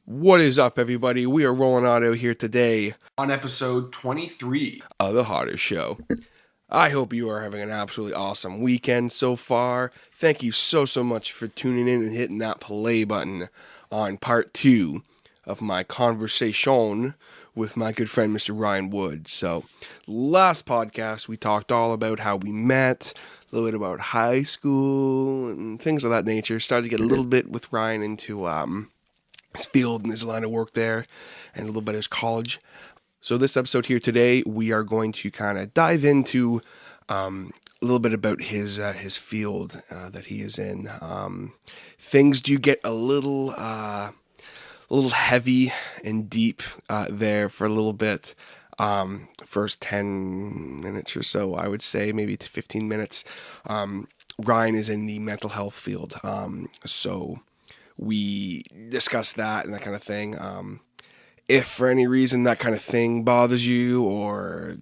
What is up, everybody? We are rolling auto here today on episode 23 of The Hottest Show. I hope you are having an absolutely awesome weekend so far. Thank you so much for tuning in and hitting that play button on part 2 of my conversation with my good friend, Mr. Ryan Wood. So, last podcast, we talked all about how we met, a little bit about high school and things of that nature. Started to get a little bit with Ryan into his field and his line of work there, and a little bit of his college. So this episode here today, we are going to kind of dive into a little bit about his field that he is in. Things do get a little heavy and deep there for a little bit. First 10 minutes or so, I would say, maybe to 15 minutes. Ryan is in the mental health field, so we discuss that and that kind of thing. If for any reason that kind of thing bothers you or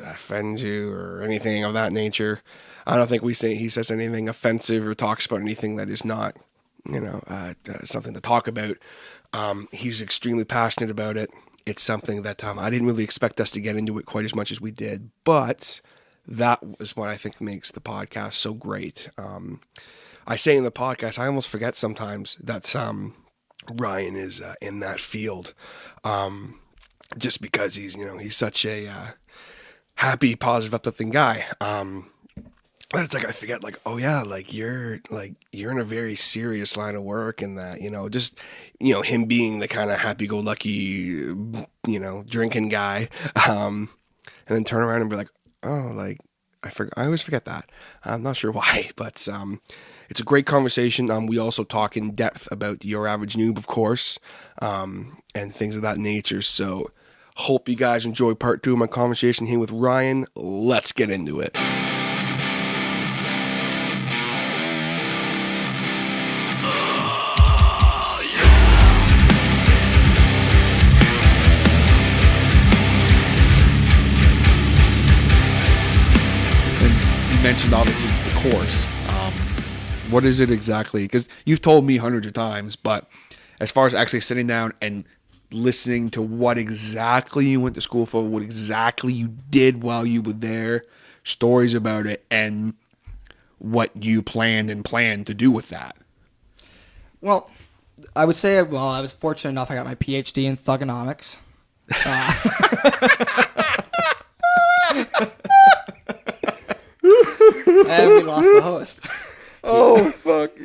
offends you or anything of that nature, I don't think he says anything offensive or talks about anything that is not, something to talk about. He's extremely passionate about it. It's something that I didn't really expect us to get into it quite as much as we did, but that was what I think makes the podcast so great. I say in the podcast, I almost forget sometimes that Ryan is in that field, just because he's such a happy, positive, uplifting guy. But it's like I forget, oh yeah, you're in a very serious line of work, and that him being the kind of happy-go-lucky drinking guy, and then turn around and be like, oh, I always forget that. I'm not sure why, but it's a great conversation. We also talk in depth about Your Average Noob, of course, and things of that nature. So hope you guys enjoy part 2 of my conversation here with Ryan. Let's get into it. Mentioned obviously the course. What is it exactly? Because you've told me hundreds of times, but as far as actually sitting down and listening to what exactly you went to school for, what exactly you did while you were there, stories about it, and what you planned to do with that. Well, I would say, I was fortunate enough I got my PhD in thugonomics. And we lost the host. Oh, fuck.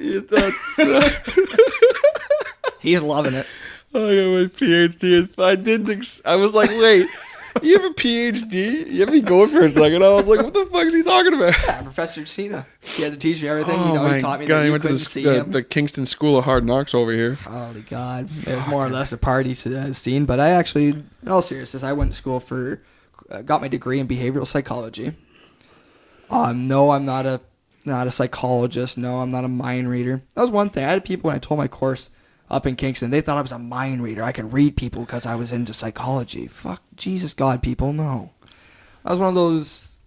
He's loving it. I got my PhD. I was like, wait, you have a PhD? You have me going for a second. I was like, what the fuck is he talking about? Yeah, Professor Cena. He had to teach me everything. He taught me God, that he you went to couldn't see him. the Kingston School of Hard Knocks over here. Holy God. It was more or less a party scene. But I actually, in all seriousness, I went to school got my degree in behavioral psychology. No, I'm not a psychologist. No, I'm not a mind reader. That was one thing. I had people when I told my course up in Kingston, they thought I was a mind reader. I could read people because I was into psychology. Fuck, Jesus God, people, no. I was one of those,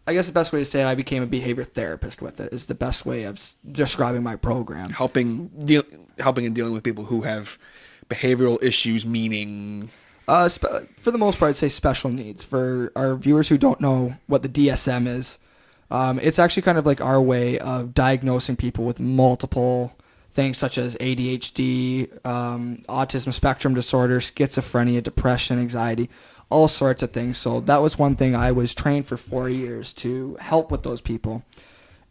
I guess the best way to say it, I became a behavior therapist with it, is the best way of describing my program. Helping and dealing with people who have behavioral issues, meaning... For the most part, I'd say special needs. For our viewers who don't know what the DSM is, it's actually kind of like our way of diagnosing people with multiple things such as ADHD, autism spectrum disorder, schizophrenia, depression, anxiety, all sorts of things. So that was one thing I was trained for 4 years to help with those people.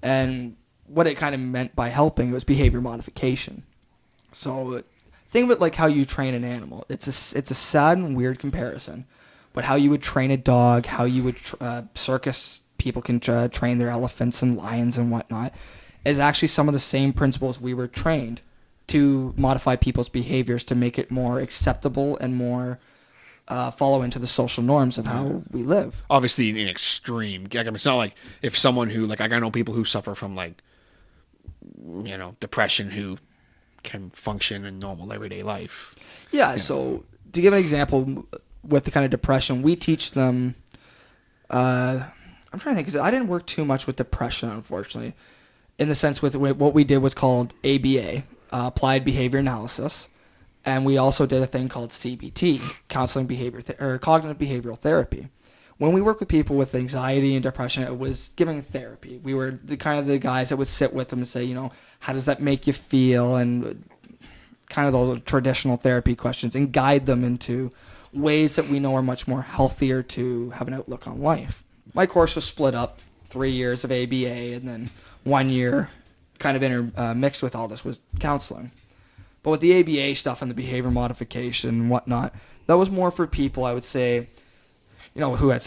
And what it kind of meant by helping was behavior modification. So think of it like how you train an animal. It's a sad and weird comparison, but how you would train a dog, how you would circus people can train their elephants and lions and whatnot, is actually some of the same principles we were trained to modify people's behaviors to make it more acceptable and more follow into the social norms of how we live. Obviously, in extreme. It's not like if someone who, I know people who suffer from, depression who can function in normal everyday life. Yeah, so to give an example with the kind of depression, we teach them, I'm trying to think, because I didn't work too much with depression, unfortunately, in the sense with what we did was called ABA, Applied Behavior Analysis. And we also did a thing called CBT, counseling behavior or cognitive behavioral therapy. When we work with people with anxiety and depression, it was giving therapy. We were the kind of the guys that would sit with them and say, how does that make you feel? And kind of those traditional therapy questions, and guide them into ways that we know are much more healthier to have an outlook on life. My course was split up 3 years of ABA, and then 1 year kind of intermixed with all this was counseling. But with the ABA stuff and the behavior modification and whatnot, that was more for people, I would say, who had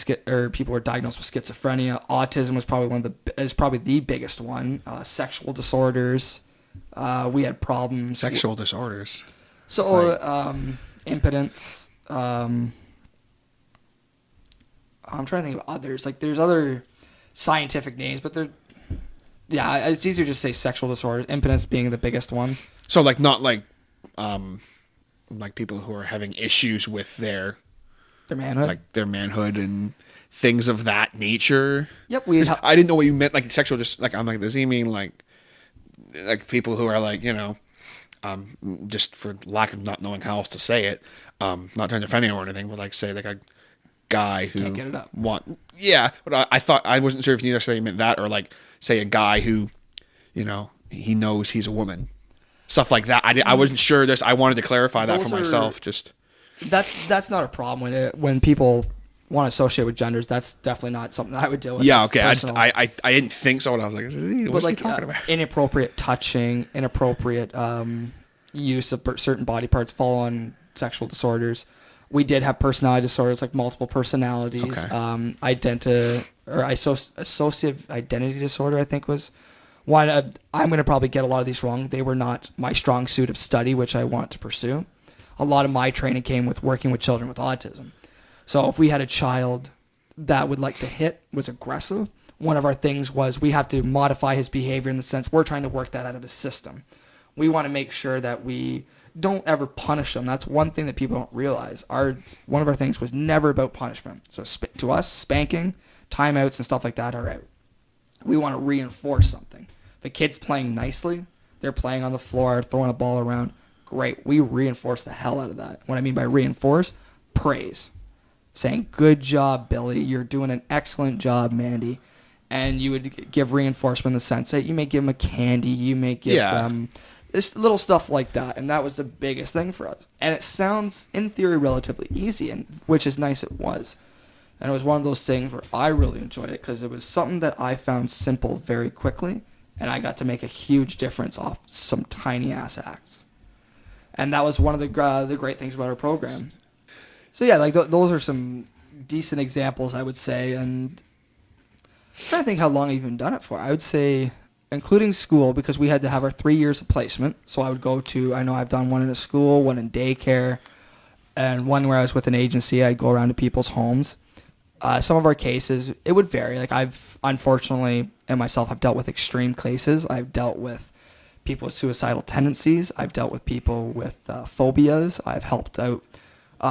people were diagnosed with schizophrenia. Autism was probably the biggest one. Sexual disorders. We had problems. Sexual disorders. So, impotence. I'm trying to think of others. Like, there's other scientific names, but it's easier to say sexual disorders. Impotence being the biggest one. So, like, not like people who are having issues with their manhood, like their manhood and things of that nature. Yep, I didn't know what you meant, like sexual. Just like I'm like, does he mean like people who are like just for lack of not knowing how else to say it, not trying to defend anyone or anything, but like say like a guy who can't get it up. But I thought I wasn't sure if you necessarily meant that or like say a guy who, he knows he's a woman, stuff like that. I wasn't sure. I wanted to clarify that for myself. Just. That's not a problem when people want to associate with genders. That's definitely not something that I would deal with. Yeah, okay. I didn't think so. And I was like, what's he talking about? Inappropriate touching, inappropriate use of certain body parts fall on sexual disorders. We did have personality disorders like multiple personalities, okay. Associative identity disorder, I think was one. I'm going to probably get a lot of these wrong. They were not my strong suit of study, which I want to pursue. A lot of my training came with working with children with autism. So if we had a child that would like to hit, was aggressive, one of our things was we have to modify his behavior in the sense we're trying to work that out of his system. We want to make sure that we don't ever punish him. That's one thing that people don't realize. One of our things was never about punishment. So to us, spanking, timeouts, and stuff like that are out. We want to reinforce something. If a kid's playing nicely, they're playing on the floor, throwing a ball around, great. We reinforce the hell out of that. What I mean by reinforce, praise. Saying, good job, Billy. You're doing an excellent job, Mandy. And you would give reinforcement in the sense that you may give them a candy. You may give them this little stuff like that. And that was the biggest thing for us. And it sounds, in theory, relatively easy, and which is nice it was. And it was one of those things where I really enjoyed it because it was something that I found simple very quickly. And I got to make a huge difference off some tiny-ass acts. And that was one of the great things about our program. So yeah, like those are some decent examples, I would say. And I'm trying to think how long I've even done it for. I would say, including school, because we had to have our 3 years of placement. So I would I know I've done one in a school, one in daycare, and one where I was with an agency. I'd go around to people's homes. Some of our cases, it would vary. Like I've, unfortunately, and myself, I've dealt with extreme cases. I've dealt with people with suicidal tendencies. I've dealt with people with phobias. I've helped out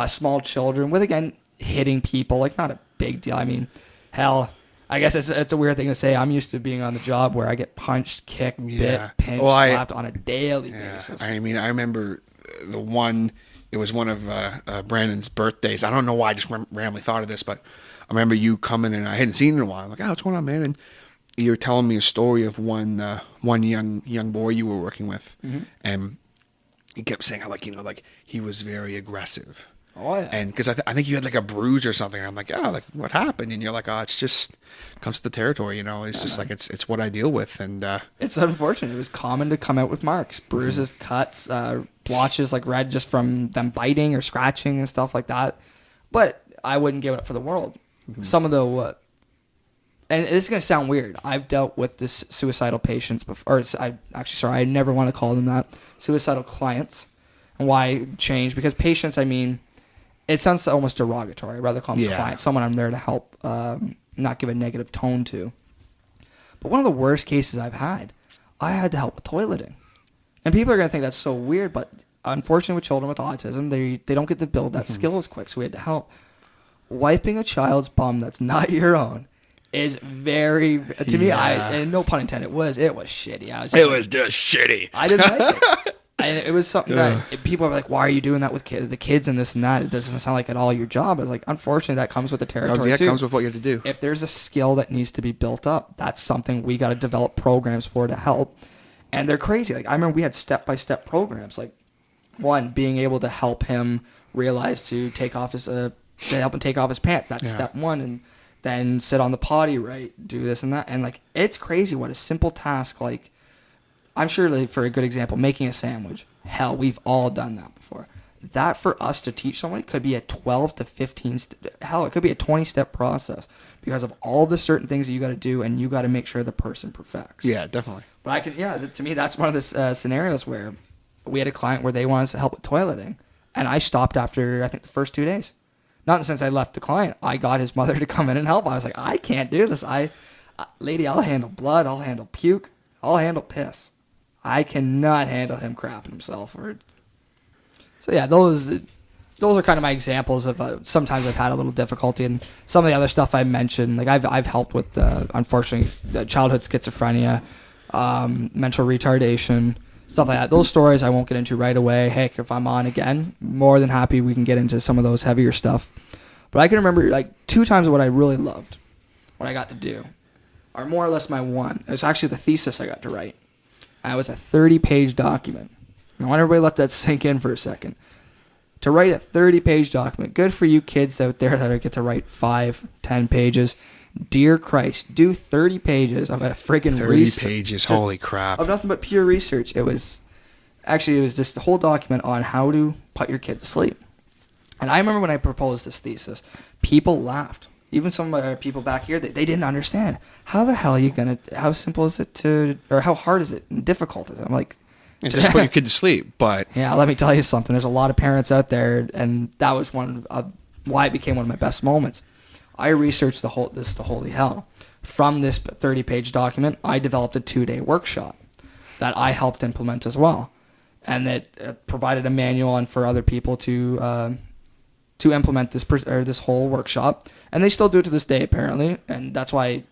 small children with, again, hitting people. Like, not a big deal. I mean, hell, I guess it's a weird thing to say. I'm used to being on the job where I get punched, kicked, bit, pinched, slapped on a daily basis. I mean, I remember it was one of Brandon's birthdays. I don't know why I just randomly thought of this, but I remember you coming and I hadn't seen you in a while. I'm like, what's going on, man? And you were telling me a story of one young boy you were working with, and he kept saying how like he was very aggressive. Oh yeah. And because I think you had like a bruise or something. I'm like, like what happened? And you're like, it's just comes with the territory, It's just like it's what I deal with, and it's unfortunate. It was common to come out with marks, bruises, cuts, blotches like red just from them biting or scratching and stuff like that. But I wouldn't give it up for the world. Some of the and it's going to sound weird. I've dealt with this suicidal patients before. I never want to call them that. Suicidal clients. And why change? Because patients, I mean, it sounds almost derogatory. I'd rather call them clients. Someone I'm there to help, not give a negative tone to. But one of the worst cases I've had, I had to help with toileting. And people are going to think that's so weird, but unfortunately with children with autism, they don't get to build that skill as quick, so we had to help. Wiping a child's bum that's not your own is very, to me, and no pun intended, it was shitty. It was just shitty. I didn't like it. And it was something that people are like, why are you doing that with the kids and this and that? It doesn't sound like at all your job. I was like, unfortunately, that comes with the territory, It comes with what you have to do. If there's a skill that needs to be built up, that's something we got to develop programs for to help. And they're crazy. Like, I remember we had step-by-step programs. Like, one, being able to help him realize to help him take off his pants. That's step one. And then sit on the potty right, do this and that. And, like, it's crazy what a simple task, like, I'm sure, like, for a good example, making a sandwich. Hell, we've all done that before. That for us to teach somebody could be a 12 to 15, hell, it could be a 20-step process because of all the certain things that you got to do, and you got to make sure the person perfects. Yeah, definitely. But to me, that's one of the scenarios where we had a client where they wanted us to help with toileting, and I stopped after, I think, the first 2 days. Not in the sense I left the client. I got his mother to come in and help. I was like, I can't do this. Lady, I'll handle blood. I'll handle puke. I'll handle piss. I cannot handle him crapping himself. So yeah, those are kind of my examples of sometimes I've had a little difficulty, and some of the other stuff I mentioned. Like I've helped with unfortunately childhood schizophrenia, mental retardation, stuff like that. Those stories I won't get into right away. Heck, if I'm on again, more than happy we can get into some of those heavier stuff. But I can remember like 2 times what I really loved, what I got to do, are more or less my one. It was actually the thesis I got to write. And it was a 30-page document. I want everybody to let that sink in for a second. To write a 30-page document, good for you kids out there that get to write 5, 10 pages. Dear Christ, do 30 pages of a friggin' 30 pages, holy crap. Of nothing but pure research. It was just the whole document on how to put your kid to sleep. And I remember when I proposed this thesis, people laughed. Even some of my people back here, they didn't understand. How the hell are you going to, how simple is it or how hard is it and difficult is it? I'm like, just put your kid to sleep, but. Yeah, let me tell you something. There's a lot of parents out there, and that was one of why it became one of my best moments. I researched the holy hell. From this 30-page document, I developed a 2-day workshop that I helped implement as well. And that provided a manual and for other people to implement this whole workshop. And they still do it to this day, apparently. And that's why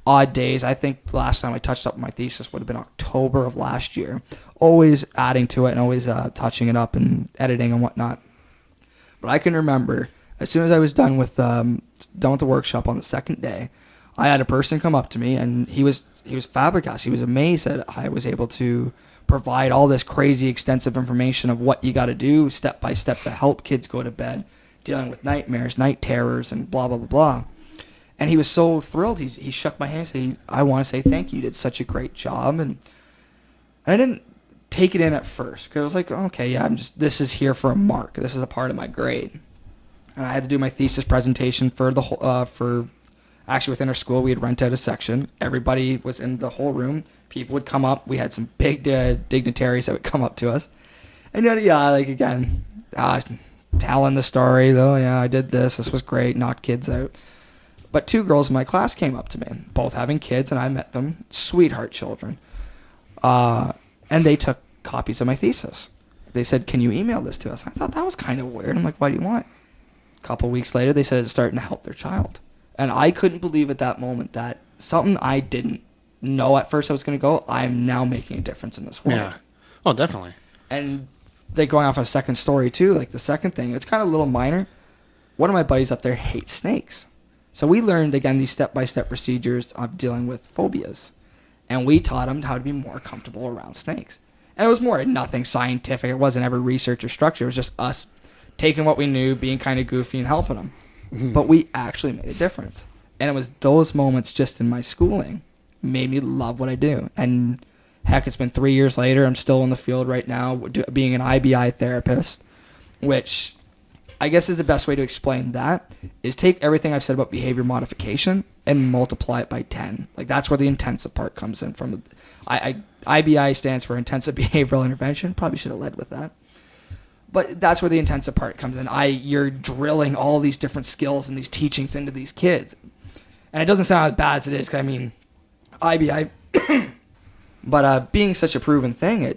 odd days, I think the last time I touched up my thesis would have been October of last year. Always adding to it and always touching it up and editing and whatnot. But I can remember, as soon as I was done with the workshop on the second day, I had a person come up to me, and he was flabbergasted. He was amazed that I was able to provide all this crazy extensive information of what you got to do step by step to help kids go to bed, dealing with nightmares, night terrors, and blah, blah, blah, blah. And he was so thrilled. He shook my hand and said, I want to say thank you. You did such a great job. And I didn't take it in at first because I was like, okay, yeah, this is here for a mark. This is a part of my grade. And I had to do my thesis presentation for the whole, actually within our school, we had rent out a section. Everybody was in the whole room. People would come up. We had some big dignitaries that would come up to us. And again, telling the story, though, yeah, I did this. This was great. Knocked kids out. But 2 girls in my class came up to me, both having kids, and I met them. Sweetheart children. And they took copies of my thesis. They said, can you email this to us? I thought that was kind of weird. I'm like, what do you want? A couple weeks later, they said it's starting to help their child. And I couldn't believe at that moment that something I didn't know at first I was going to go, I'm now making a difference in this world. Yeah. Oh, definitely. And they going off on a second story, too. Like, the second thing, it's kind of a little minor. One of my buddies up there hates snakes. So we learned, again, these step-by-step procedures of dealing with phobias. And we taught him how to be more comfortable around snakes. And it was more nothing scientific. It wasn't ever research or structure. It was just us taking what we knew, being kind of goofy, and helping them. Mm-hmm. But we actually made a difference. And it was those moments just in my schooling made me love what I do. And heck, it's been 3 years later. I'm still in the field right now, being an IBI therapist, which I guess is the best way to explain that, is take everything I've said about behavior modification and multiply it by 10. Like, that's where the intensive part comes in from. IBI stands for intensive behavioral intervention. Probably should have led with that. But that's where the intensive part comes in. You're drilling all these different skills and these teachings into these kids. And it doesn't sound as bad as it is, 'cause I mean, IBI, but being such a proven thing,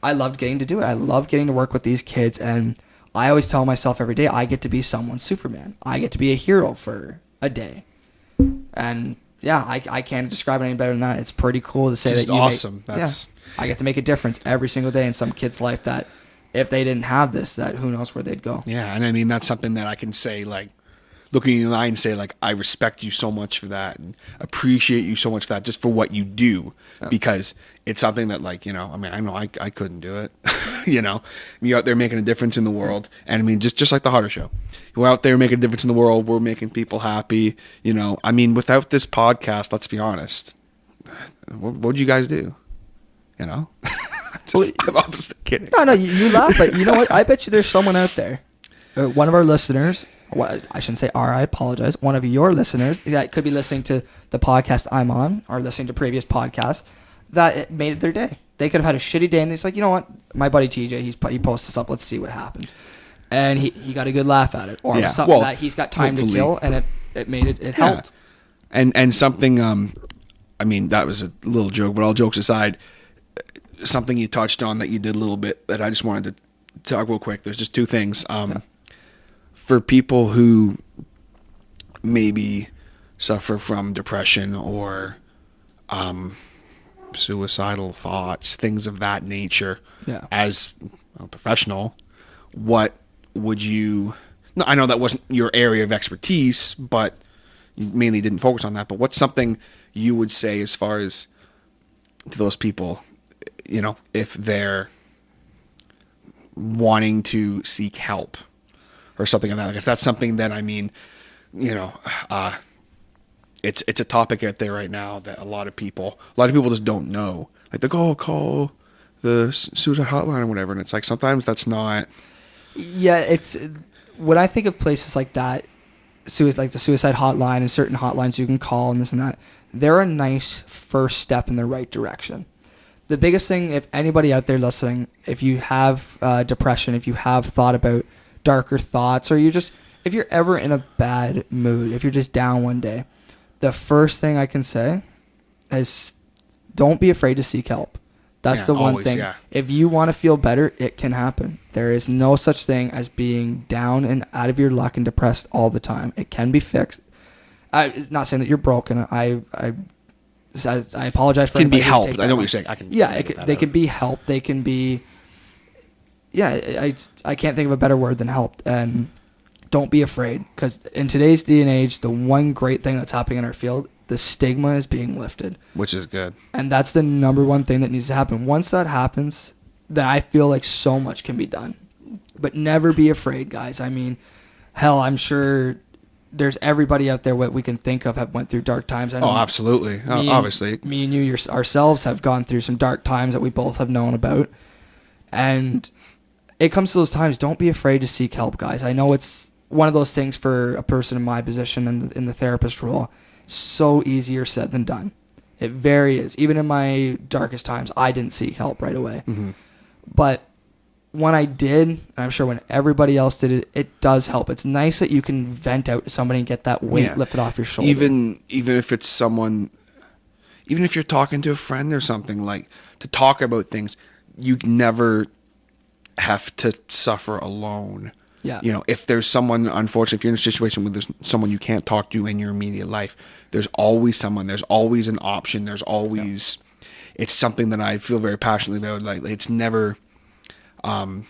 I loved getting to do it. I love getting to work with these kids, and I always tell myself every day, I get to be someone's Superman. I get to be a hero for a day. And yeah, I can't describe it any better than that. It's pretty cool to say It's that just you awesome. Make, yeah, I get to make a difference every single day in some kid's life that if they didn't have this, that who knows where they'd go. Yeah, and I mean that's something that I can say, like, looking in the eye and say, like, I respect you so much for that and appreciate you so much for that, just for what you do, because it's something that, like, you know, I mean, I know I couldn't do it. You know, you're out there making a difference in the world, and I mean, just like the Harder Show, we're out there making a difference in the world. We're making people happy. You know, I mean, without this podcast, let's be honest, what would you guys do? You know, I'm obviously kidding. No, you laugh, but you know what? I bet you there's someone out there, one of our listeners. Well, I shouldn't say our. I apologize. One of your listeners that could be listening to the podcast I'm on, or listening to previous podcasts, that it made it their day. They could have had a shitty day, and he's like, you know what? My buddy TJ, he posts this up. Let's see what happens, and he got a good laugh at it, or something that he's got time to kill, and it made it helped. And something. I mean, that was a little joke, but all jokes aside, something you touched on that you did a little bit that I just wanted to talk real quick. There's just two things. For people who maybe suffer from depression or suicidal thoughts, things of that nature, as a professional, what would you... No, I know that wasn't your area of expertise, but you mainly didn't focus on that, but what's something you would say as far as to those people, you know, if they're wanting to seek help or something like that? Like, if that's something that, I mean, you know, it's a topic out there right now that a lot of people just don't know. Like, they go, call the suicide hotline or whatever, and it's like sometimes that's not. Yeah, it's when I think of places like that, like the suicide hotline and certain hotlines you can call and this and that, they're a nice first step in the right direction. The biggest thing, if anybody out there listening, if you have depression, if you have thought about darker thoughts, or if you're ever in a bad mood, if you're just down one day, the first thing I can say is don't be afraid to seek help. That's the one thing. Yeah. If you want to feel better, it can happen. There is no such thing as being down and out of your luck and depressed all the time. It can be fixed. I'm not saying that you're broken. I apologize for. Can be helped. I know what you're saying. They can be helped. They can be. Yeah, I can't think of a better word than helped. And don't be afraid, because in today's day and age, the one great thing that's happening in our field, the stigma is being lifted, which is good. And that's the number one thing that needs to happen. Once that happens, then I feel like so much can be done. But never be afraid, guys. I mean, hell, I'm sure there's everybody out there what we can think of have went through dark times. I know absolutely. Obviously. Me and you ourselves have gone through some dark times that we both have known about. And it comes to those times, don't be afraid to seek help, guys. I know it's one of those things for a person in my position in the therapist role. So easier said than done. It very is. Even in my darkest times, I didn't seek help right away. Mm-hmm. But when I did, and I'm sure when everybody else did it, it does help. It's nice that you can vent out to somebody and get that weight lifted off your shoulder. Even if it's someone, even if you're talking to a friend or something, like, to talk about things, you never have to suffer alone. Yeah. You know, if there's someone, unfortunately, if you're in a situation where there's someone you can't talk to in your immediate life, there's always someone, there's always an option, there's always, it's something that I feel very passionately about. Like, it's never, kind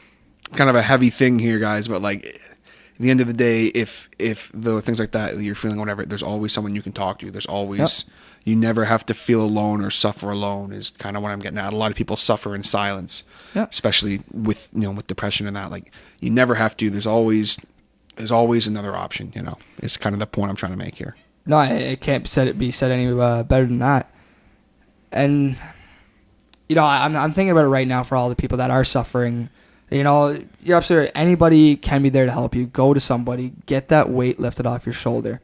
of a heavy thing here, guys, but like, at the end of the day, if the things like that, you're feeling whatever, there's always someone you can talk to. There's always, you never have to feel alone or suffer alone is kind of what I'm getting at. A lot of people suffer in silence, especially with, you know, with depression and that. Like, you never have to. There's always another option. You know, it's kind of the point I'm trying to make here. No, it can't be said any better than that. And you know, I'm thinking about it right now for all the people that are suffering. You know, you're absolutely right. Anybody can be there to help you. Go to somebody, get that weight lifted off your shoulder.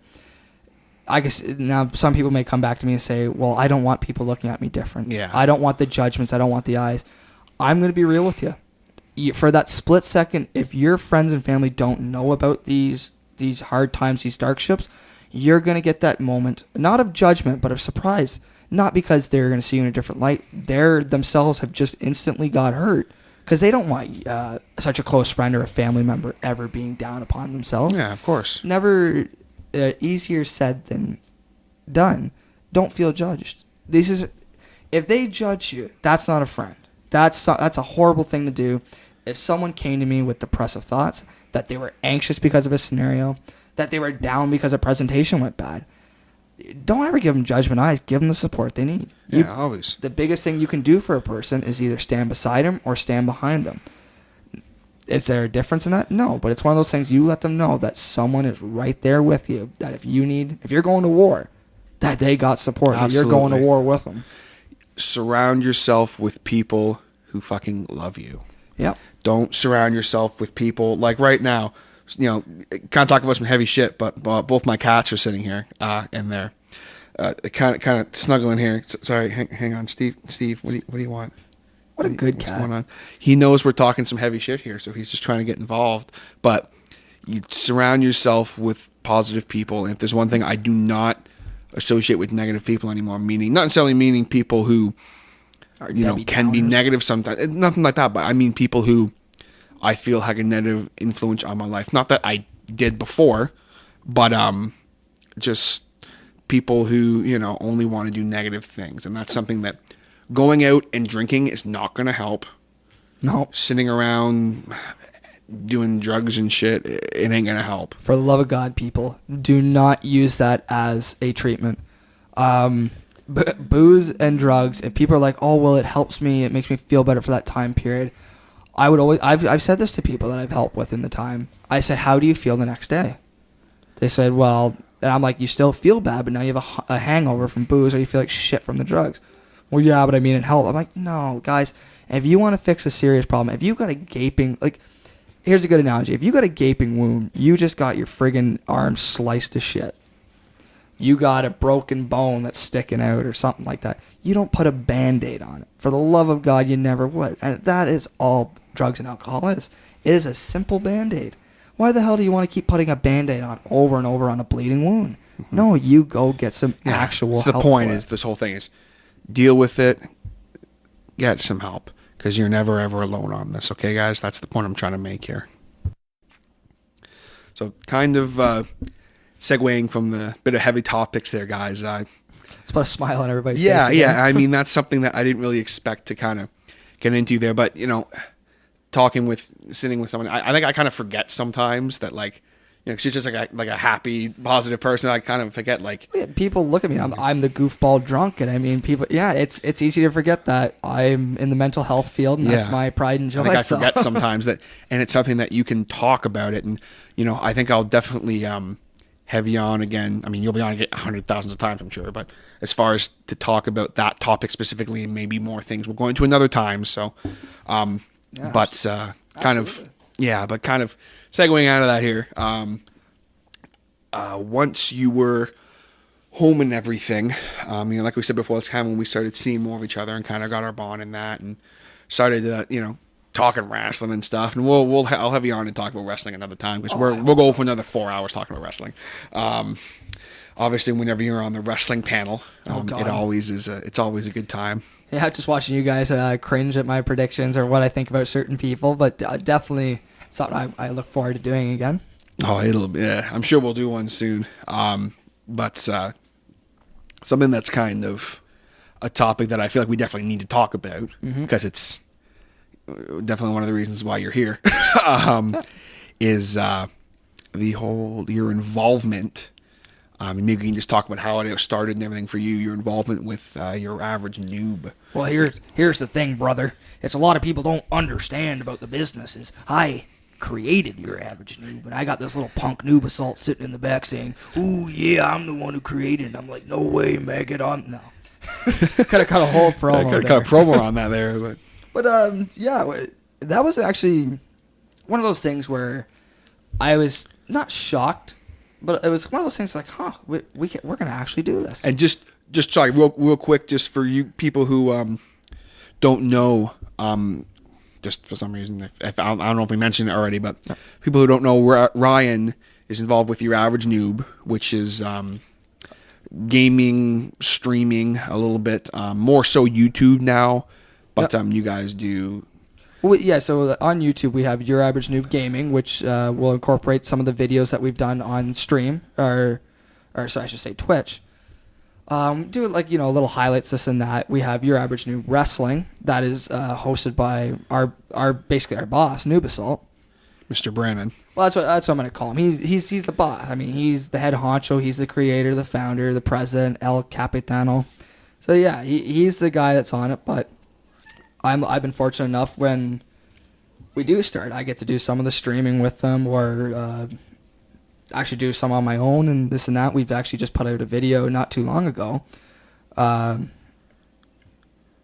I guess now some people may come back to me and say, well, I don't want people looking at me different. Yeah. I don't want the judgments. I don't want the eyes. I'm going to be real with you. For that split second, if your friends and family don't know about these hard times, these dark ships, you're going to get that moment, not of judgment, but of surprise. Not because they're going to see you in a different light. They themselves have just instantly got hurt because they don't want such a close friend or a family member ever being down upon themselves. Yeah, of course. Never... easier said than done. don't feel judged. If they judge you, that's not a friend. That's a horrible thing to do. If someone came to me with depressive thoughts, that they were anxious because of a scenario, that they were down because a presentation went bad, don't ever give them judgment eyes. Give them the support they need. Always. The biggest thing you can do for a person is either stand beside them or stand behind them. Is there a difference in that? No, but it's one of those things you let them know that someone is right there with you, that if you're going to war, that they got support. That you're going to war with them. Surround yourself with people who fucking love you. Yep. Don't surround yourself with people like right now. Kind of talk about some heavy shit, but both my cats are sitting here, and they're kind of snuggling here. Sorry, hang on, Steve. What do you want? What a good cat. What's going on? He knows we're talking some heavy shit here, so he's just trying to get involved. But you surround yourself with positive people, and if there's one thing I do not associate with negative people anymore, not necessarily meaning people who can be negative sometimes, nothing like that, but I mean people who I feel had a negative influence on my life. Not that I did before, but just people who only want to do negative things, and that's something that going out and drinking is not going to help. No. Sitting around doing drugs and shit, it ain't going to help. For the love of God, people, do not use that as a treatment. Booze and drugs, if people are like, oh, well, it helps me, it makes me feel better for that time period, I've said this to people that I've helped with in the time. I said, how do you feel the next day? They said, well, and I'm like, you still feel bad, but now you have a hangover from booze, or you feel like shit from the drugs. Well, yeah, but I mean, it helped. I'm like, no, guys, if you want to fix a serious problem, if you've got a gaping, here's a good analogy. If you got a gaping wound, you just got your friggin' arm sliced to shit. You got a broken bone that's sticking out or something like that. You don't put a Band-Aid on it. For the love of God, you never would. And that is all drugs and alcohol is. It is a simple Band-Aid. Why the hell do you want to keep putting a Band-Aid on over and over on a bleeding wound? No, you go get some actual help. The point is, this whole thing is, deal with it, get some help, because you're never, ever alone on this, okay, guys? That's the point I'm trying to make here. So kind of segueing from the bit of heavy topics there, guys. It's about a smile on everybody's face. Yeah. I mean, that's something that I didn't really expect to kind of get into there. But, sitting with someone, I think I kind of forget sometimes that, she's just like a happy, positive person. I kind of forget, people look at me. I'm the goofball drunk, and I mean, people. Yeah, it's easy to forget that I'm in the mental health field, and that's my pride and joy. I think I forget sometimes that, and it's something that you can talk about it, and I think I'll definitely have you on again. I mean, you'll be on again 100,000 of times, I'm sure. But as far as to talk about that topic specifically, and maybe more things, we'll go into another time. So, but kind of segueing out of that here. Once you were home and everything, like we said before, that's kind of when we started seeing more of each other and kind of got our bond in that, and started talking wrestling and stuff. And I'll have you on and talk about wrestling another time, because we'll go for another 4 hours talking about wrestling. Obviously, whenever you're on the wrestling panel, it always is. It's always a good time. Yeah, just watching you guys cringe at my predictions or what I think about certain people, but definitely something I look forward to doing again. Oh, I'm sure we'll do one soon. But something that's kind of a topic that I feel like we definitely need to talk about, because it's definitely one of the reasons why you're here, is your involvement. Maybe you can just talk about how it started and everything for you, your involvement with your average noob. Well, here's the thing, brother. It's a lot of people don't understand about the business is I created your average noob, and I got this little punk noob assault sitting in the back saying, "Ooh, yeah, I'm the one who created it." I'm like, "No way, Maggot, no." Could have cut a whole promo. Could have cut a promo on that there, but that was actually one of those things where I was not shocked, but it was one of those things like, we're gonna actually do this. And just sorry, real quick, just for you people who don't know, just for some reason, if I don't know if we mentioned it already, but people who don't know, Ryan is involved with Your Average Noob, which is gaming, streaming a little bit, more so YouTube now, but you guys do. Well, yeah, so on YouTube we have Your Average Noob Gaming, which will incorporate some of the videos that we've done on stream, or so I should say Twitch. Do like little highlights, this and that. We have Your Average Noob Wrestling that is hosted by our basically our boss, Noob Assault. Mr. Brandon. Well, that's what I'm gonna call him. He's the boss. I mean, he's the head honcho. He's the creator, the founder, the president, El Capitano. So yeah, he's the guy that's on it. But I've been fortunate enough when we do start, I get to do some of the streaming with them, or actually do some on my own and this and that. We've actually just put out a video not too long ago.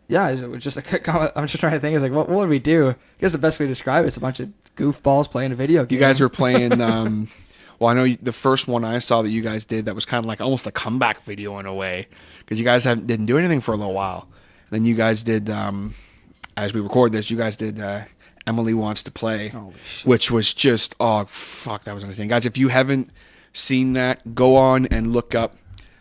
Yeah, it was just a quick comment. I'm just trying to think. It's like, what would we do? I guess the best way to describe it is a bunch of goofballs playing a video game. You guys were playing. Well, I know the first one I saw that you guys did that was kind of like almost a comeback video in a way, because you guys didn't do anything for a little while. And then you guys did, as we record this, you guys did Emily Wants to Play, which was just, oh, fuck, that was anything. Guys, if you haven't seen that, go on and look up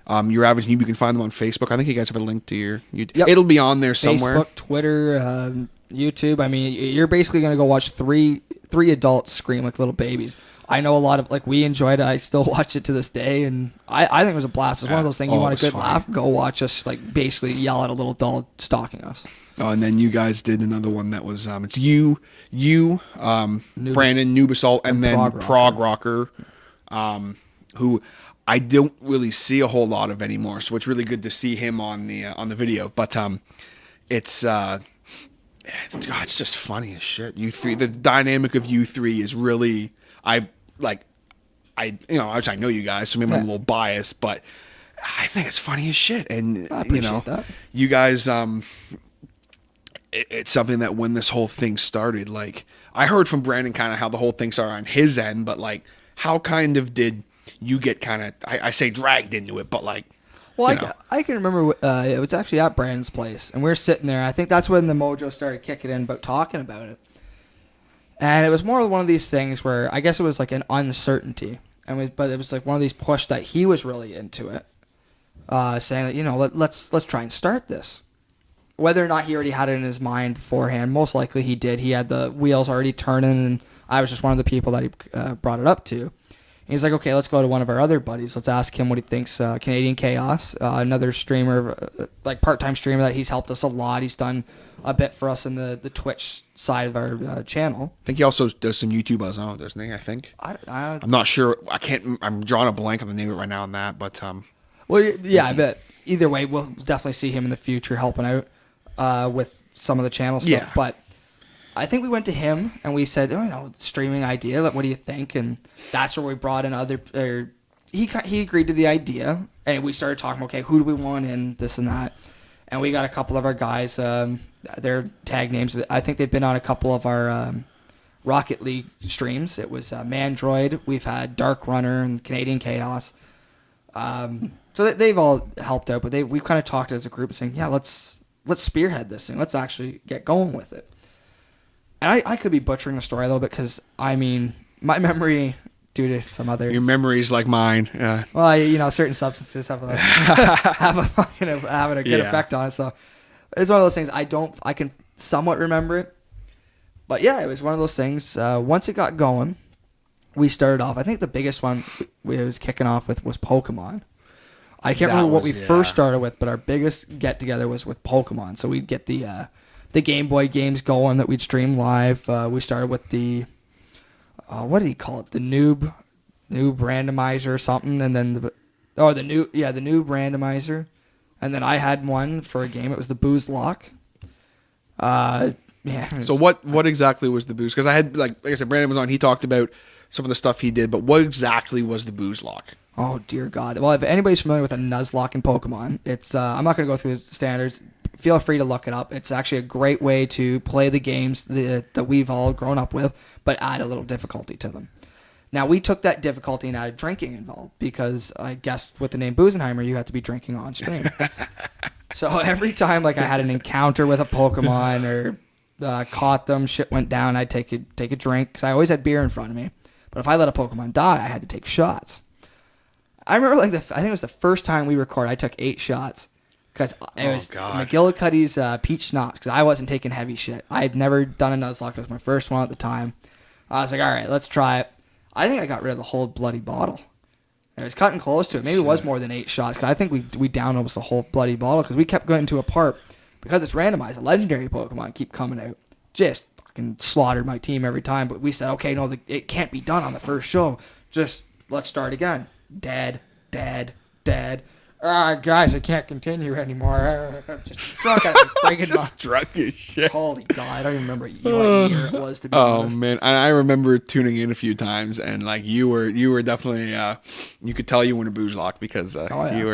Your Average Noob. You can find them on Facebook. I think you guys have a link to your YouTube. Yep. It'll be on there somewhere. Facebook, Twitter, YouTube. I mean, you're basically going to go watch three adults scream like little babies. I know a lot of, like, we enjoyed it. I still watch it to this day, and I think it was a blast. It's one of those things, you want a good laugh, go watch us, like, basically yell at a little doll stalking us. Oh, and then you guys did another one that was it's you, Brandon, Noob Assault, and then Prog Rocker, who I don't really see a whole lot of anymore. So it's really good to see him on the video. But it's just funny as shit. You three, the dynamic of you three is really I know you guys, so maybe I'm a little biased, but I think it's funny as shit. And I appreciate that. You guys it's something that when this whole thing started, like, I heard from Brandon kind of how the whole thing started on his end, but like, how kind of did you get kind of, I say dragged into it, but like, well, I can remember it was actually at Brandon's place, and we were sitting there. I think that's when the mojo started kicking in about talking about it. And it was more one of these things where I guess it was like an uncertainty, but it was like one of these push that he was really into it, saying that let's try and start this. Whether or not he already had it in his mind beforehand, most likely he did. He had the wheels already turning, and I was just one of the people that he brought it up to. And he's like, okay, let's go to one of our other buddies. Let's ask him what he thinks. Canadian Chaos, another streamer, like part-time streamer that he's helped us a lot. He's done a bit for us in the Twitch side of our channel. I think he also does some YouTube as well, doesn't he? I think. I'm not sure. I'm drawing a blank on the name of it right now on that, but well, yeah, I bet. Either way, we'll definitely see him in the future helping out with some of the channel stuff. Yeah. But I think we went to him and we said, streaming idea. What do you think? And that's where we brought in he agreed to the idea, and we started talking. Okay, who do we want in this and that? And we got a couple of our guys. Their tag names. I think they've been on a couple of our Rocket League streams. It was Mandroid. We've had Dark Runner and Canadian Chaos. So they've all helped out, but we've kind of talked as a group, saying, yeah, let's spearhead this thing. Let's actually get going with it. And I could be butchering the story a little bit because, I mean, my memory, due to some other... Your memory's like mine. Yeah. Well, certain substances have having a good effect on it. So it's one of those things I can somewhat remember it. But yeah, it was one of those things. Once it got going, we started off. I think the biggest one we was kicking off with was Pokemon. I can't remember what we first started with, but our biggest get-together was with Pokemon. So we'd get the Game Boy games going that we'd stream live. We started with the, what did he call it? The noob randomizer or something. And then the noob randomizer. And then I had one for a game. It was the Booze Lock. So what exactly was the Booze? Because I had, like I said, Brandon was on. He talked about some of the stuff he did, but what exactly was the Booze Lock? Oh, dear God. Well, if anybody's familiar with a Nuzlocke in Pokemon, it's I'm not going to go through the standards. Feel free to look it up. It's actually a great way to play the games that we've all grown up with, but add a little difficulty to them. Now, we took that difficulty and added drinking involved because I guess with the name Boozenheimer, you have to be drinking on stream. So every time I had an encounter with a Pokemon or caught them, shit went down, I'd take a drink because I always had beer in front of me. But if I let a Pokemon die, I had to take shots. I remember I think it was the first time we recorded, I took 8 shots because it was McGillicuddy's peach schnapps because I wasn't taking heavy shit. I had never done a Nuzlocke. It was my first one at the time. I was like, all right, let's try it. I think I got rid of the whole bloody bottle. It was cutting close to it. Maybe it was more than 8 shots. 'Cause I think we downed almost the whole bloody bottle because we kept going to a part because it's randomized. A legendary Pokemon keep coming out. Just fucking slaughtered my team every time. But we said, okay, no, it can't be done on the first show. Just let's start again. Dead. Guys, I can't continue anymore. Just drunk out of breaking Just drunk as shit. Holy God, I don't even remember what year it was, to be honest. Oh man, I remember tuning in a few times, and like you were definitely you could tell you were in a booze lock because you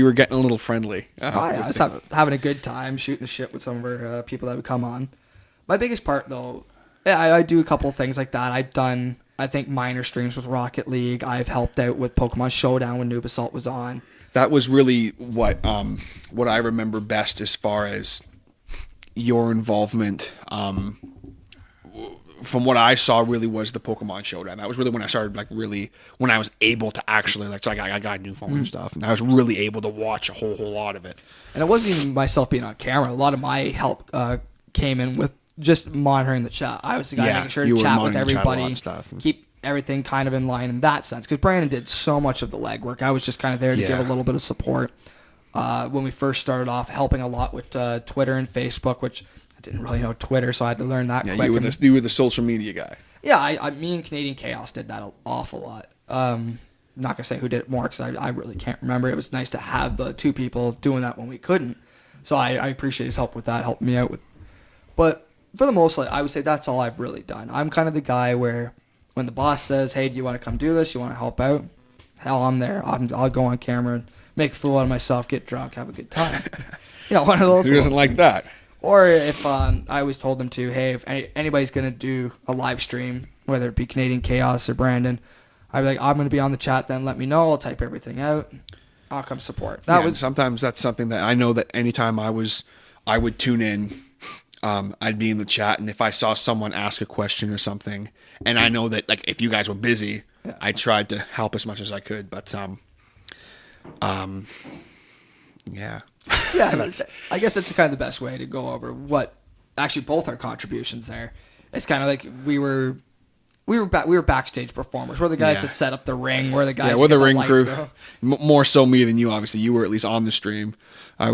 were getting a little friendly. I was having a good time shooting the shit with some of our people that would come on. My biggest part though, I do a couple of things like that. I've done, I think, minor streams with Rocket League. I've helped out with Pokemon Showdown when Noob Assault was on. That was really what I remember best as far as your involvement. From what I saw, really was the Pokemon Showdown. That was really when I started, like, really when I was able to actually, like, so I got a new phone and stuff, and I was really able to watch a whole lot of it. And it wasn't even myself being on camera. A lot of my help came in with just monitoring the chat. I was the guy making sure to chat with everybody, keep everything kind of in line in that sense. Because Brandon did so much of the legwork. I was just kind of there to give a little bit of support. When we first started off, helping a lot with Twitter and Facebook, which I didn't really know Twitter, so I had to learn that quick. You were the social media guy. Yeah, me and Canadian Chaos did that an awful lot. Not going to say who did it more because I really can't remember. It was nice to have the two people doing that when we couldn't. So I appreciate his help with that, helping me out with. But for the most part, I would say that's all I've really done. I'm kind of the guy where when the boss says, hey, do you want to come do this? You want to help out? Hell, I'm there. I'll go on camera and make a fool out of myself, get drunk, have a good time. One of those. Who doesn't like that? Or if I always told them to, hey, if anybody's going to do a live stream, whether it be Canadian Chaos or Brandon, I'd be like, I'm going to be on the chat then, let me know. I'll type everything out. I'll come support. Sometimes that's something that I know that anytime I would tune in, I'd be in the chat, and if I saw someone ask a question or something, and I know that, like, if you guys were busy, I tried to help as much as I could, but yeah. Yeah, I guess that's kind of the best way to go over what actually both our contributions there. It's kind of like we were backstage performers. We're the guys that set up the ring. We're the guys. We're the ring crew. More so me than you. Obviously, you were at least on the stream. I've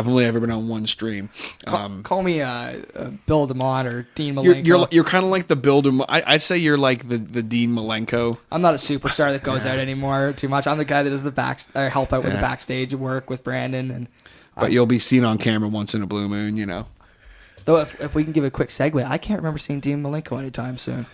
only ever been on one stream. Call me Bill DeMont or Dean Malenko. You're kind of like the Bill DeMont. I'd say you're like the Dean Malenko. I'm not a superstar that goes out anymore too much. I'm the guy that does the help out with the backstage work with Brandon, but you'll be seen on camera once in a blue moon, Though if we can give a quick segue, I can't remember seeing Dean Malenko anytime soon.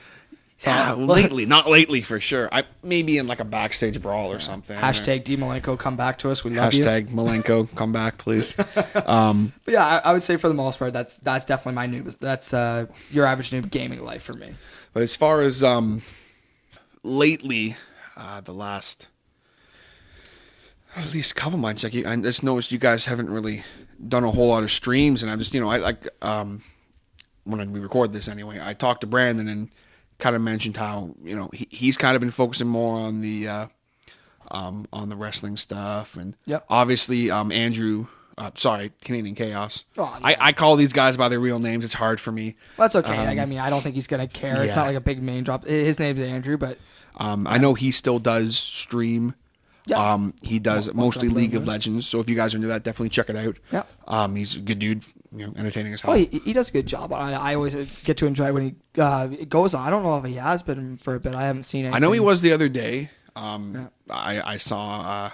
So, not lately for sure. I maybe in like a backstage brawl or something. Hashtag D Malenko, come back to us. We love you. Hashtag Malenko, come back, please. But yeah, I would say for the most part, that's definitely my noob. That's your average noob gaming life for me. But as far as lately, the last at least a couple months, I just noticed you guys haven't really done a whole lot of streams, and I'm just when we record this anyway, I talked to Brandon and kind of mentioned how he's kind of been focusing more on the wrestling stuff, and obviously Andrew, Canadian Chaos. Oh, yeah. I call these guys by their real names. It's hard for me. Well, that's okay. I don't think he's gonna care. Yeah. It's not like a big name drop. His name's Andrew, but I know he still does stream. Yeah. He does mostly League of Legends. So if you guys are into that, definitely check it out. Yeah. He's a good dude, entertaining as hell. Oh, he does a good job. I always get to enjoy when he goes on. I don't know if he has been for a bit. I haven't seen it. I know he was the other day. I saw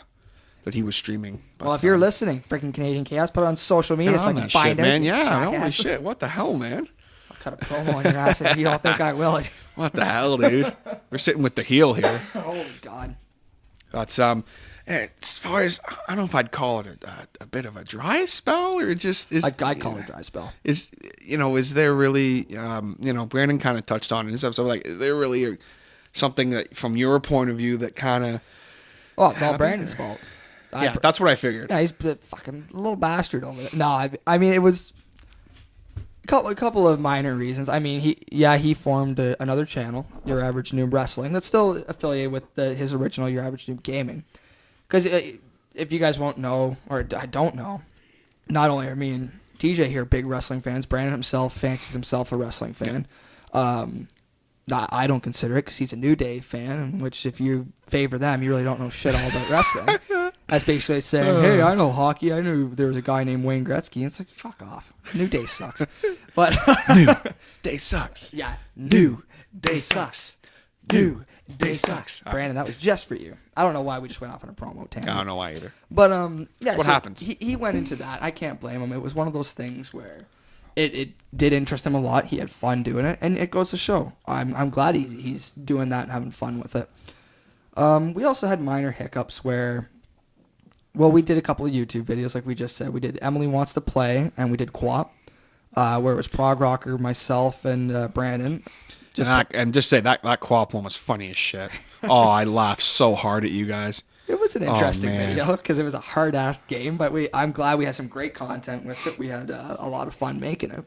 that he was streaming. But, well, if you're listening, freaking Canadian Chaos, put it on social media so I can find out. Man. Yeah, holy shit. What the hell, man? I'll cut a promo on your ass if you don't think I will. What the hell, dude? We're sitting with the heel here. Holy God. But as far as, I don't know if I'd call it a bit of a dry spell, or just is. I'd call it a dry spell. Is there really Brandon kind of touched on it in this episode, like, is there really something that from your point of view that kind of? Well, it's all Brandon's fault. Yeah, that's what I figured. Yeah, he's a fucking little bastard over there. No, I mean it was a couple of minor reasons. I mean, he formed another channel, Your Average Noob Wrestling, that's still affiliated with his original Your Average Noob Gaming. Because if you guys won't know, or I don't know, not only are me and TJ here big wrestling fans, Brandon himself fancies himself a wrestling fan. I don't consider it because he's a New Day fan, which if you favor them, you really don't know shit all about wrestling. That's basically saying, hey, I know hockey. I knew there was a guy named Wayne Gretzky. And it's like, fuck off. New Day sucks. But New Day sucks. yeah, New Day sucks. New Day sucks. Brandon, that was just for you. I don't know why we just went off on a promo tangent. I don't know why either. But yeah. What happens? He went into that. I can't blame him. It was one of those things where it did interest him a lot. He had fun doing it, and it goes to show. I'm glad he's doing that and having fun with it. We also had minor hiccups where, well, we did a couple of YouTube videos, like we just said. We did Emily Wants to Play, and we did Quap, where it was Prog Rocker, myself, and Brandon. And just say that Quap one was funny as shit. Oh, I laughed so hard at you guys. It was an interesting man. video because it was a hard-ass game, but I'm glad we had some great content with it. We had a lot of fun making it.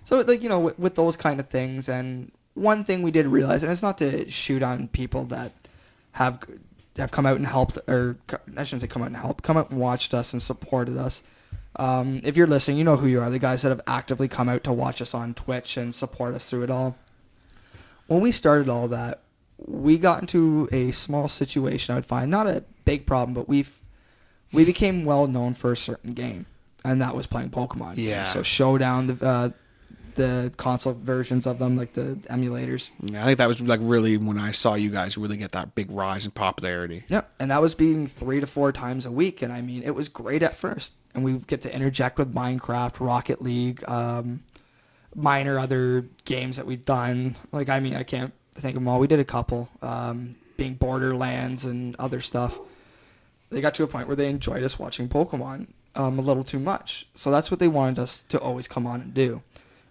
So, like, with those kind of things, and one thing we did realize, and it's not to shoot on people that have come out and helped, or I shouldn't say come out and helped, come out and watched us and supported us. If you're listening, you know who you are, the guys that have actively come out to watch us on Twitch and support us through it all. When we started all that, we got into a small situation, I would find. Not a big problem, but we became well known for a certain game, and that was playing Pokemon. Yeah. So Showdown, the console versions of them, like the emulators. Yeah, I think that was like really when I saw you guys really get that big rise in popularity. Yep, and that was being 3 to 4 times a week, and I mean, it was great at first. And we get to interject with Minecraft, Rocket League, minor other games that we've done. Like, I mean, I can't think of them all. We did a couple, being Borderlands and other stuff. They got to a point where they enjoyed us watching Pokemon a little too much. So that's what they wanted us to always come on and do.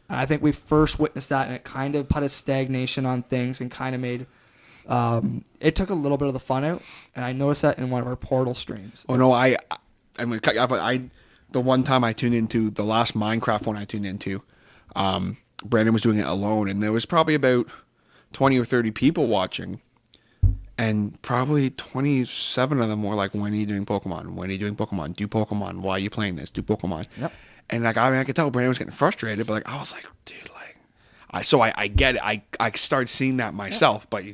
And I think we first witnessed that, and it kind of put a stagnation on things and kind of made... it took a little bit of the fun out, and I noticed that in one of our Portal streams. Oh, no, I mean, the one time I tuned into, the last Minecraft one I tuned into, Brandon was doing it alone, and there was probably about 20 or 30 people watching, and probably 27 of them were like, when are you doing Pokemon? When are you doing Pokemon? Do Pokemon. Why are you playing this? Do Pokemon. Yep. And like, I mean, I could tell Brandon was getting frustrated, but like, I was like, dude, like, I get it. I started seeing that myself, but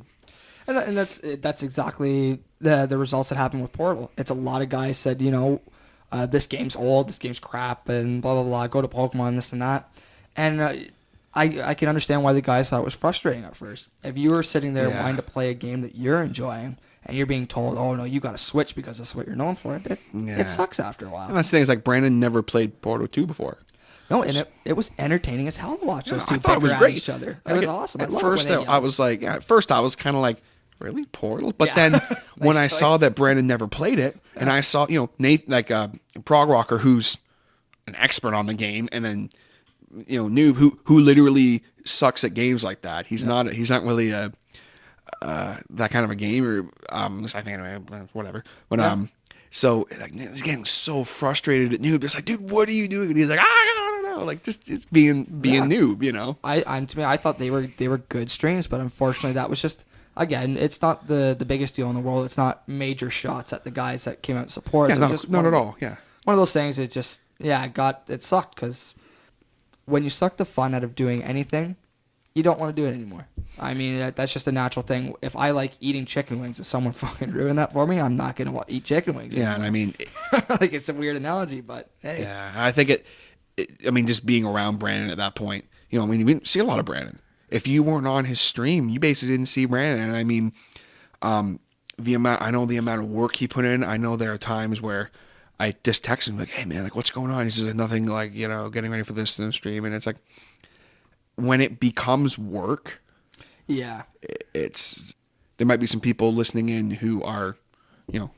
And that's exactly the results that happened with Portal. It's a lot of guys said, this game's old, this game's crap, and blah, blah, blah, go to Pokemon, this and that. And I can understand why the guys thought it was frustrating at first. If you were sitting there wanting to play a game that you're enjoying, and you're being told, oh, no, you got to switch because that's what you're known for, it sucks after a while. And that's the thing is, like, Brandon never played Portal 2 before. No, and it was entertaining as hell to watch those two I thought it was bicker at great. each other. It Like, was awesome. At first, I was like, really, Portal? But then Nice when I saw choice. that Brandon never played it, and I saw, Nate, like Prog Rocker, who's an expert on the game, and then Noob, who literally sucks at games like that. He's not really a that kind of a gamer. I think anyway, whatever. But so like, he's getting so frustrated at Noob. Just like, dude, what are you doing? And he's like, I don't know, like just being Noob, To me, I thought they were good streams, but unfortunately, that was just, again, it's not the biggest deal in the world. It's not major shots at the guys that came out and support. Yeah, So just not at all. Yeah, one of those things. It just it sucked because when you suck the fun out of doing anything, you don't want to do it anymore. I mean, that's just a natural thing. If I like eating chicken wings, if someone fucking ruined that for me, I'm not gonna eat chicken wings anymore. Yeah, and I mean, like, it's a weird analogy, but hey. Yeah, I think I mean, just being around Brandon at that point, I mean, we didn't see a lot of Brandon. If you weren't on his stream, you basically didn't see Brandon. And I mean, the amount of work he put in. I know there are times where I just text him like, "Hey man, like what's going on?" He says nothing, like getting ready for this in the stream, and it's like when it becomes work. Yeah, there might be some people listening in who are,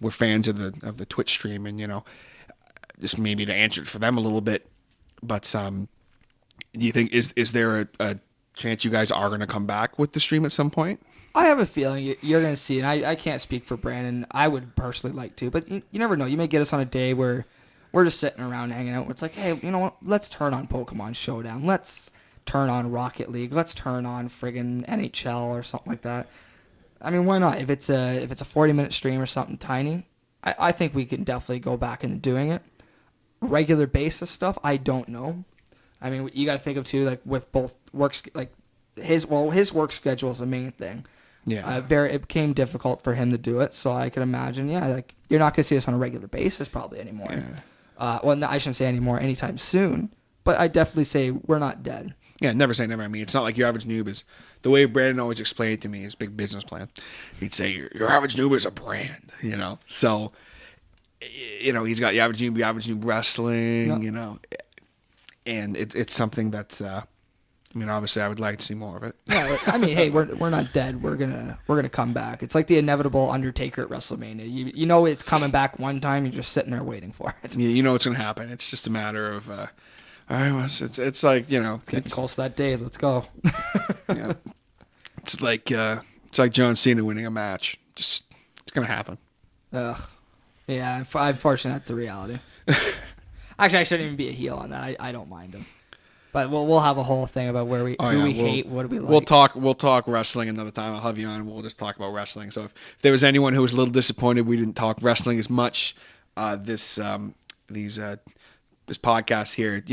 we're fans of the Twitch stream, and just maybe to answer it for them a little bit. But do you think is there a chance you guys are going to come back with the stream at some point? I have a feeling you're going to see, and I can't speak for Brandon. I would personally like to, but you never know. You may get us on a day where we're just sitting around hanging out. Where it's like, hey, you know what? Let's turn on Pokemon Showdown. Let's turn on Rocket League. Let's turn on friggin' NHL or something like that. I mean, why not? If it's a 40-minute stream or something tiny, I think we can definitely go back into doing it. Regular basis stuff, I don't know. I mean, you got to think of too, like with both works, like his work schedule is the main thing. Yeah. It became difficult for him to do it, so I could imagine, like you're not gonna see us on a regular basis probably anymore. Yeah. Well, no, I shouldn't say anymore anytime soon, but I definitely say we're not dead. Yeah, never say never. I mean, it's not like your average noob is, the way Brandon always explained it to me, his big business plan. He'd say, your average noob is a brand, So, he's got the average noob wrestling, and it's something that's, obviously I would like to see more of it. Yeah, I mean, hey, we're not dead. We're gonna come back. It's like the inevitable Undertaker at WrestleMania. You know it's coming back one time. You're just sitting there waiting for it. You know it's gonna happen. It's just a matter of, all right, well, it's like, It's getting close to that day. Let's go. Yeah. It's like John Cena winning a match. Just, it's gonna happen. Ugh. Yeah, unfortunately, that's the reality. Actually, I shouldn't even be a heel on that. I don't mind him. But we'll have a whole thing about who we hate, what do we like. We'll talk wrestling another time. I'll have you on and we'll just talk about wrestling. So if there was anyone who was a little disappointed we didn't talk wrestling as much, this podcast here,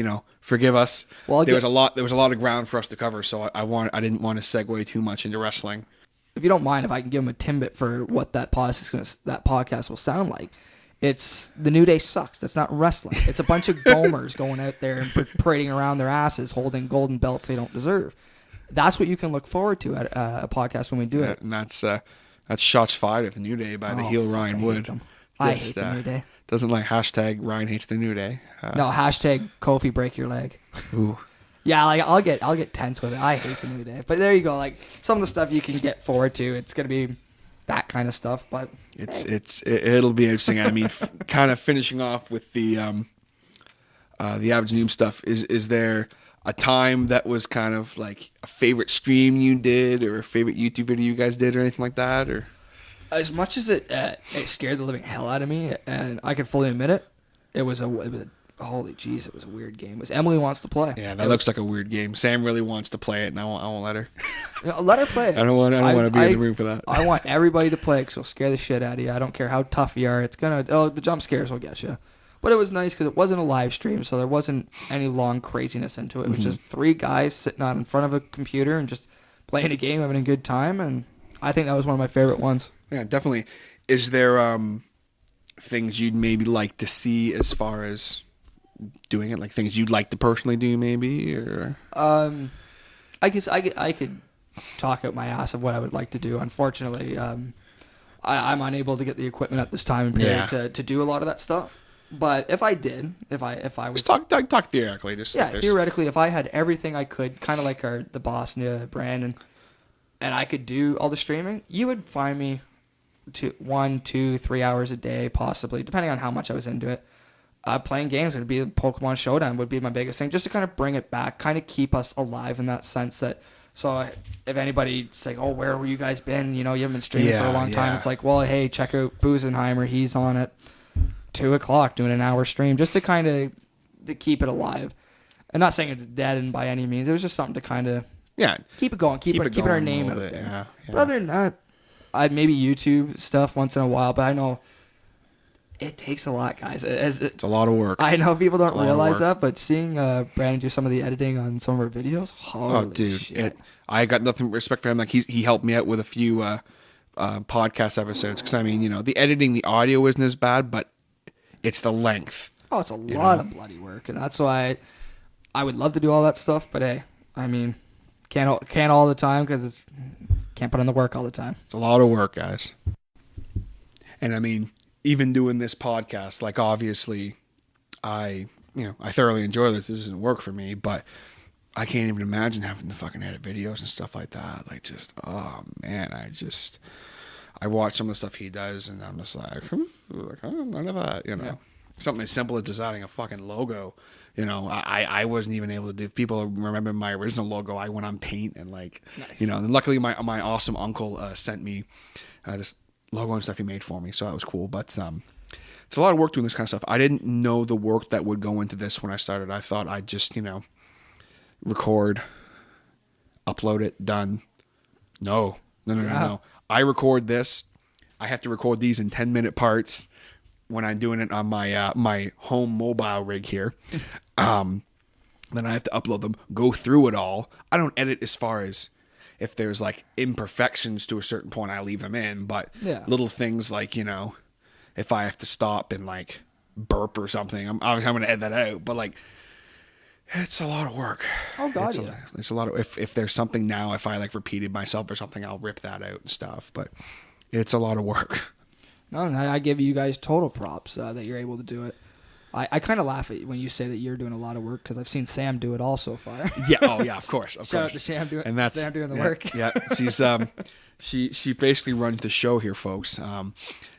forgive us. Well, there was a lot of ground for us to cover, so I didn't want to segue too much into wrestling. If you don't mind, if I can give him a tidbit for what that podcast will sound like. It's the New Day sucks. That's not wrestling. It's a bunch of gomers going out there and parading around their asses, holding golden belts they don't deserve. That's what you can look forward to at a podcast when we do it. And that's shots fired at the New Day by the heel Ryan Wood. I hate the New Day. Doesn't like hashtag Ryan hates the New Day. No, hashtag Kofi break your leg. Ooh. Yeah, like I'll get tense with it. I hate the New Day. But there you go. Like some of the stuff you can get forward to, it's gonna be that kind of stuff. But it'll be interesting. I mean, kind of finishing off with the average noob stuff. Is there a time that was kind of like a favorite stream you did, or a favorite YouTube video you guys did, or anything like that, or? As much as it scared the living hell out of me, and I can fully admit it, it was a holy jeez, it was a weird game. It was Emily Wants to Play. Yeah, that looks like a weird game. Sam really wants to play it, and I won't let her. Let her play it. I don't want to be in the room for that. I want everybody to play because it'll scare the shit out of you. I don't care how tough you are. The jump scares will get you. But it was nice because it wasn't a live stream, so there wasn't any long craziness into it. It was just three guys sitting out in front of a computer and just playing a game, having a good time, and I think that was one of my favorite ones. Yeah, definitely. Is there things you'd maybe like to see as far as doing it, like things you'd like to personally do, maybe, or? I guess I could talk out my ass of what I would like to do. Unfortunately, I'm unable to get the equipment at this time and period to do a lot of that stuff. But if I did, if I was just talk theoretically, theoretically, if I had everything I could, kind of like the boss Brandon, and I could do all the streaming, you would find me 1, 2, 3 hours a day, possibly, depending on how much I was into it. Playing games would be Pokemon Showdown would be my biggest thing, just to kind of bring it back, kind of keep us alive in that sense. That so if anybody's like, oh, where were you guys been? You haven't been streaming for a long time. It's like, well, hey, check out Busenheimer. He's on at 2:00 doing an hour stream, just to kind of to keep it alive. I'm not saying it's dead and by any means. It was just something to kind of keep it going, keep our name out there. Yeah. But other than that, I'd maybe YouTube stuff once in a while, but I know it takes a lot, guys. It's a lot of work. I know people don't realize that, but seeing Brandon do some of the editing on some of our videos, holy shit. I got nothing but respect for him. Like he helped me out with a few podcast episodes, because I mean, the editing, the audio isn't as bad, but it's the length. Oh, it's a lot of bloody work, and that's why I would love to do all that stuff, but hey, I mean, can't all the time because can't put in the work all the time. It's a lot of work, guys. And I mean, even doing this podcast, like obviously, I thoroughly enjoy this. This isn't work for me, but I can't even imagine having to fucking edit videos and stuff like that. Like, just, oh man, I watch some of the stuff he does, and I'm just like, none of that, Yeah. Something as simple as designing a fucking logo. I wasn't even able to do. If people remember my original logo, I went on Paint and nice. And luckily my awesome uncle sent me this logo and stuff he made for me, so that was cool. But it's a lot of work doing this kind of stuff. I didn't know the work that would go into this when I started. I thought I'd just record, upload it, done. No. I record this. I have to record these in 10-minute parts when I'm doing it on my my home mobile rig here. Then I have to upload them, go through it all. I don't edit as far as if there's like imperfections to a certain point, I leave them in. But Yeah. little things like, if I have to stop and like burp or something, I'm going to edit that out. But like, it's a lot of work. Oh God, it's yeah. It's a lot of, if there's something now, if I like repeated myself or something, I'll rip that out and stuff. But it's a lot of work. No, and I give you guys total props that you're able to do it. I kind of laugh at you when you say that you're doing a lot of work because I've seen Sam do it all so far. Yeah. Oh yeah. Of course. Shout out to Sam doing, Sam doing the yeah, work. Yeah. She basically runs the show here, folks.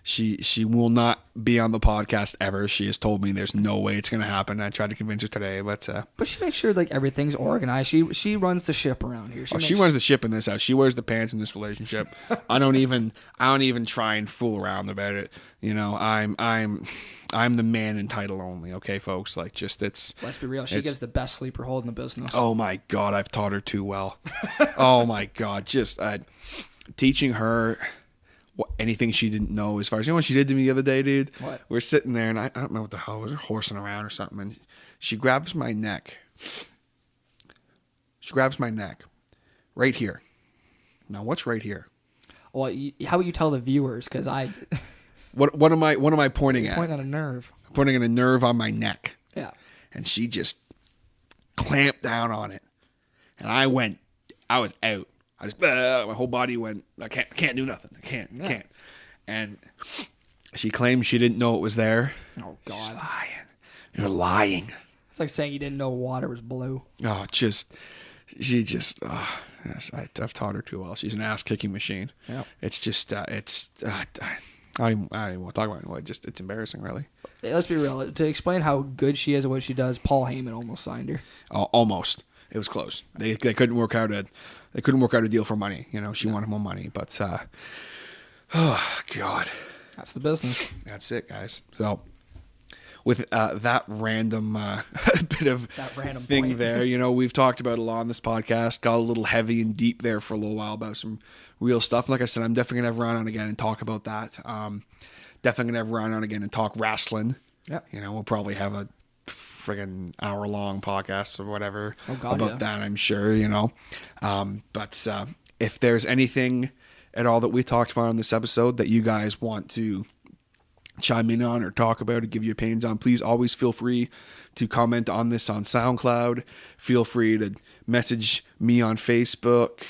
She will not be on the podcast ever. She has told me there's no way it's going to happen. I tried to convince her today, but she makes sure like everything's organized. She runs the ship around here. She runs the ship in this house. She wears the pants in this relationship. I don't even try and fool around about it. I'm the man in title only. Okay, folks. Like, just let's be real. She gets the best sleeper hold in the business. Oh my God, I've taught her too well. Oh my God, just teaching her anything she didn't know as far as, what she did to me the other day, dude? What? We're sitting there and I don't know what the hell, was her horsing around or something, and she grabs my neck. She grabs my neck right here. Now what's right here? Well, how would you tell the viewers? Because What am I pointing at? Pointing at a nerve. Pointing at a nerve on my neck. Yeah. And she just clamped down on it. And I was out. I just, my whole body went, I can't do nothing. I can't. And she claimed she didn't know it was there. Oh God. She's lying. You're lying. It's like saying you didn't know water was blue. Oh, I've taught her too well. She's an ass kicking machine. Yeah. It's just, I don't even want to talk about it. It's embarrassing, really. Let's be real. To explain how good she is at what she does, Paul Heyman almost signed her. Almost. It was close. They couldn't work out a deal for money. She wanted more money, but oh God, that's the business. That's it, guys. So with that random bit of thing point there, we've talked about a lot on this podcast. Got a little heavy and deep there for a little while about some real stuff. Like I said, I'm definitely gonna have Ryan on again and talk about that. Definitely gonna have Ryan on again and talk wrestling. Yeah. We'll probably have a friggin' hour-long podcast or whatever about that, I'm sure, But if there's anything at all that we talked about on this episode that you guys want to chime in on or talk about or give your opinions on, please always feel free to comment on this on SoundCloud. Feel free to message me on Facebook.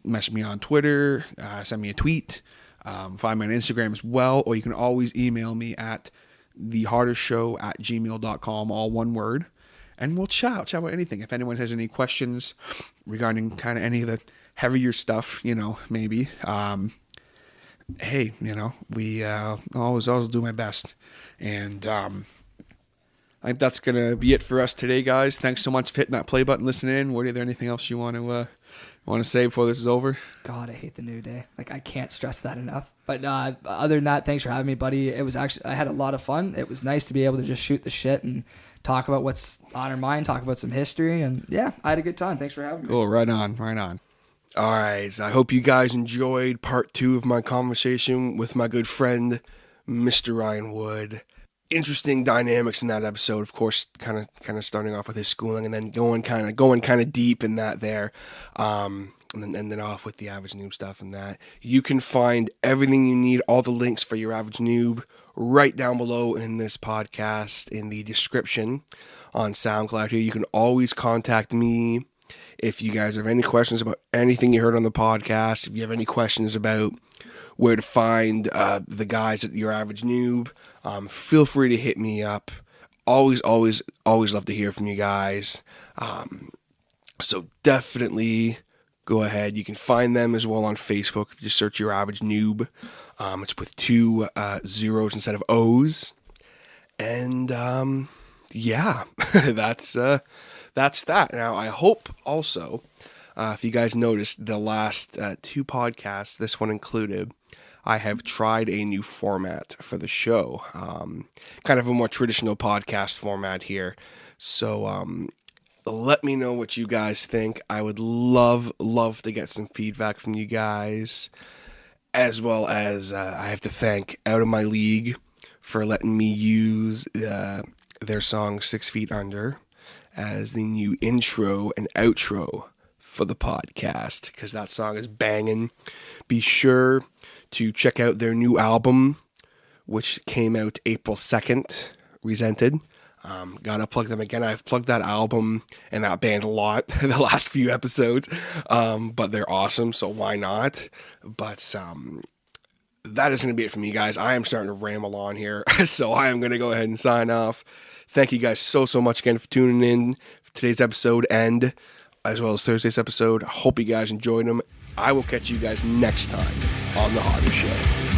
Message me on Twitter. Send me a tweet. Find me on Instagram as well, or you can always email me at thehardestshow@gmail.com, all one word, and we'll chat about anything. If anyone has any questions regarding kind of any of the heavier stuff, maybe, hey, we always do my best. And I think that's gonna be it for us today, guys. Thanks so much for hitting that play button, listening in. Is there anything else you want to say before this is over? God, I hate the new day. Like, I can't stress that enough. But other than that, thanks for having me, buddy. It was actually, I had a lot of fun. It was nice to be able to just shoot the shit and talk about what's on our mind, talk about some history, and yeah, I had a good time. Thanks for having me. Cool, right on. All right, I hope you guys enjoyed part 2 of my conversation with my good friend, Mr. Ryan Wood. Interesting dynamics in that episode, of course, kind of starting off with his schooling and then going kind of deep in that there, and then off with the average noob stuff and that. You can find everything you need, all the links for your average noob, right down below in this podcast in the description on SoundCloud. Here, you can always contact me if you guys have any questions about anything you heard on the podcast. If you have any questions about where to find the guys at your average noob, feel free to hit me up. Always love to hear from you guys. So definitely go ahead. You can find them as well on Facebook. If you just search your average noob. It's with 2 zeros instead of O's. And yeah, that's that. Now, I hope also, if you guys noticed the last 2 podcasts, this one included, I have tried a new format for the show, kind of a more traditional podcast format here. So let me know what you guys think. I would love to get some feedback from you guys, as well as I have to thank Out of My League for letting me use their song 6 Feet Under as the new intro and outro for the podcast because that song is banging. Be sure to check out their new album, which came out April 2nd, Resented. Gotta plug them again. I've plugged that album and that band a lot the last few episodes, but they're awesome, so why not? But that is going to be it for me, guys. I am starting to ramble on here, so I am going to go ahead and sign off. Thank you guys so much again for tuning in for today's episode and as well as Thursday's episode. Hope you guys enjoyed them. I will catch you guys next time on The Harder Show.